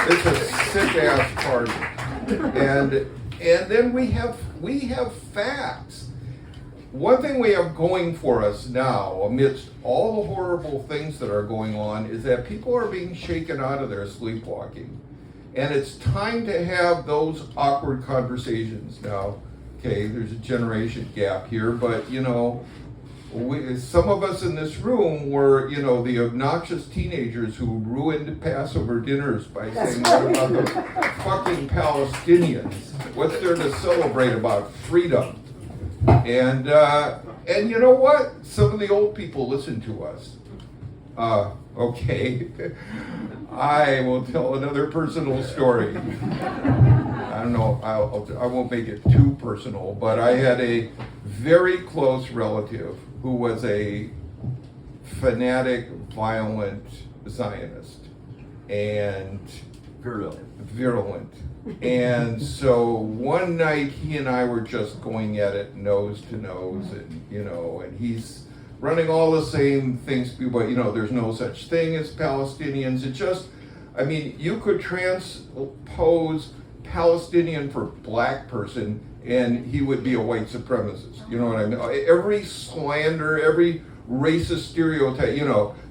It's a sick ass party, and then we have facts. One thing we have going for us now, amidst all the horrible things that are going on, is that people are being shaken out of their sleepwalking, and it's time to have those awkward conversations now. Okay, there's a generation gap here, but some of us in this room were, the obnoxious teenagers who ruined Passover dinners by saying, what about the fucking Palestinians? What's there to celebrate about freedom? And you know what? Some of the old people listen to us. Okay. I will tell another personal story. I don't know, I won't make it too personal, but I had a very close relative who was a fanatic, violent Zionist and virulent. And so one night he and I were just going at it nose to nose, and he's running all the same things, but there's no such thing as Palestinians. It just, you could transpose Palestinian for black person and he would be a white supremacist. You know what I mean? Every slander, every racist stereotype,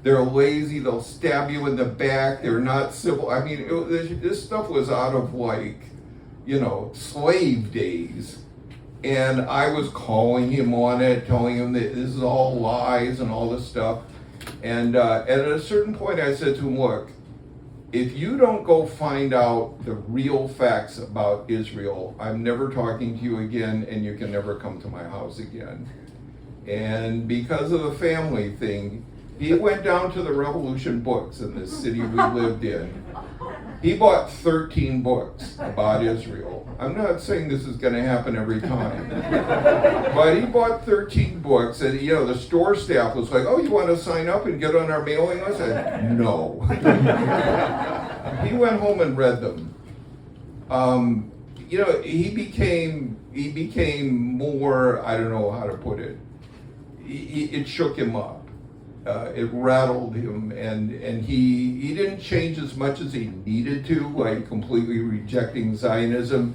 they're lazy, they'll stab you in the back, they're not civil. This stuff was out of slave days. And I was calling him on it, telling him that this is all lies and all this stuff. And at a certain point I said to him, look, if you don't go find out the real facts about Israel, I'm never talking to you again, and you can never come to my house again. And because of the family thing, he went down to the Revolution books in this city we lived in. He bought 13 books about Israel. I'm not saying this is going to happen every time, but he bought 13 books, and the store staff was like, "Oh, you want to sign up and get on our mailing list?" I said, "No." He went home and read them. He became more, I don't know how to put it. It shook him up. it rattled him, and he didn't change as much as he needed to, like completely rejecting Zionism,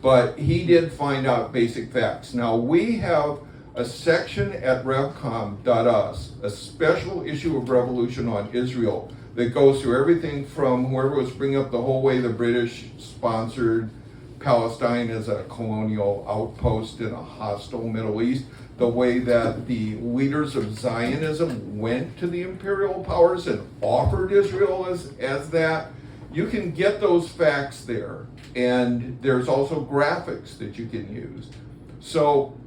but he did find out basic facts. Now we have a section at revcom.us, a special issue of Revolution on Israel that goes through everything from whoever was bringing up the whole way the British sponsored Palestine as a colonial outpost in a hostile Middle East, the way that the leaders of Zionism went to the imperial powers and offered Israel as that. You can get those facts there, and there's also graphics that you can use. So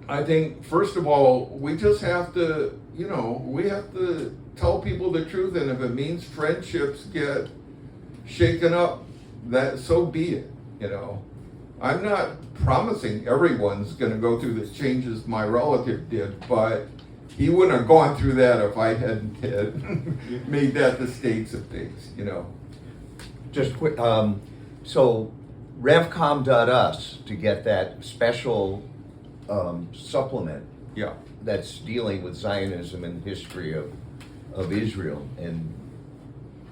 I think, first of all, we just have to, we have to tell people the truth, and if it means friendships get shaken up, that so be it. I'm not promising everyone's going to go through the changes my relative did, but he wouldn't have gone through that if I hadn't made that the states of things. Just quick, so revcom.us to get that special supplement Yeah. that's dealing with Zionism and the history of Israel and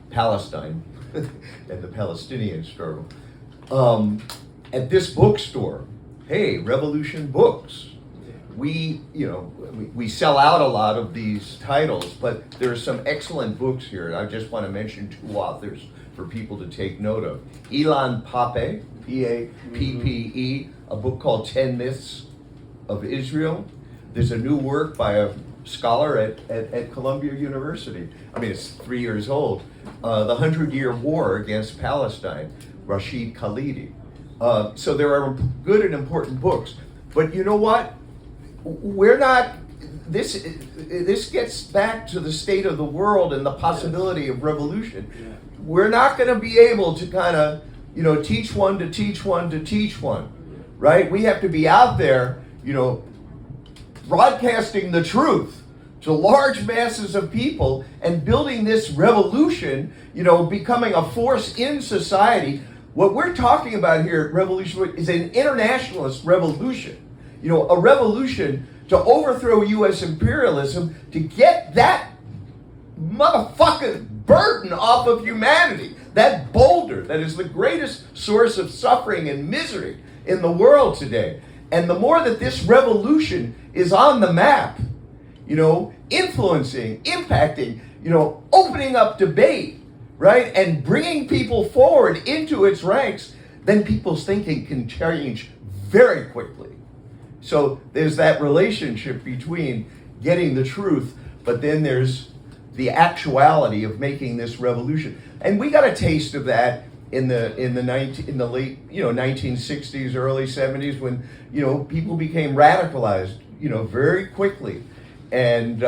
Palestine and the Palestinian struggle. At this bookstore, hey, Revolution Books, we sell out a lot of these titles, but there are some excellent books here. I just want to mention two authors for people to take note of. Ilan Pappe, P-A-P-P-E, a book called 10 Myths of Israel. There's a new work by a scholar at Columbia University. I mean, it's 3 years old. The 100-Year War Against Palestine, Rashid Khalidi. So there are good and important books. But you know what? We're not, this gets back to the state of the world and the possibility of revolution. We're not going to be able to kind of, teach one to teach one to teach one, right? We have to be out there, broadcasting the truth to large masses of people and building this revolution, becoming a force in society. What we're talking about here at Revolution is an internationalist revolution. A revolution to overthrow U.S. imperialism, to get that motherfucking burden off of humanity, that boulder that is the greatest source of suffering and misery in the world today. And the more that this revolution is on the map, influencing, impacting, opening up debate, right, and bringing people forward into its ranks, then people's thinking can change very quickly. So there's that relationship between getting the truth, but then there's the actuality of making this revolution. And we got a taste of that in the late 1960s, early 70s, when people became radicalized very quickly. And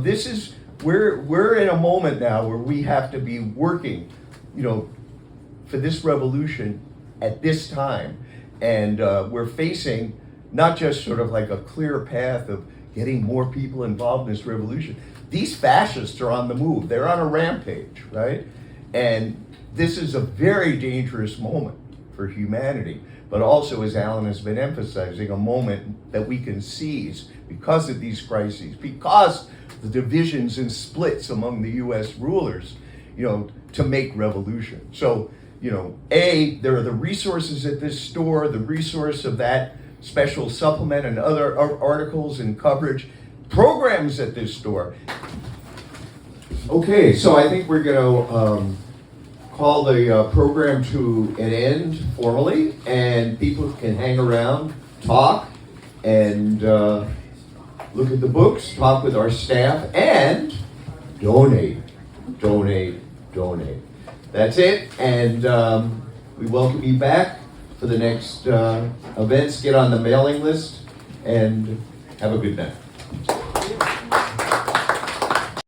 this is we're in a moment now where we have to be working for this revolution at this time, and we're facing not just sort of like a clear path of getting more people involved in this revolution. These fascists are on the move. They're on a rampage, right? And this is a very dangerous moment for humanity, but also, as Alan has been emphasizing, a moment that we can seize because of these crises, because the divisions and splits among the U.S. rulers, to make revolution. So, there are the resources at this store, the resource of that special supplement and other articles and coverage, programs at this store. Okay, so I think we're going to call the program to an end formally, and people can hang around, talk, and look at the books, talk with our staff, and donate. That's it, and we welcome you back for the next events. Get on the mailing list, and have a good night.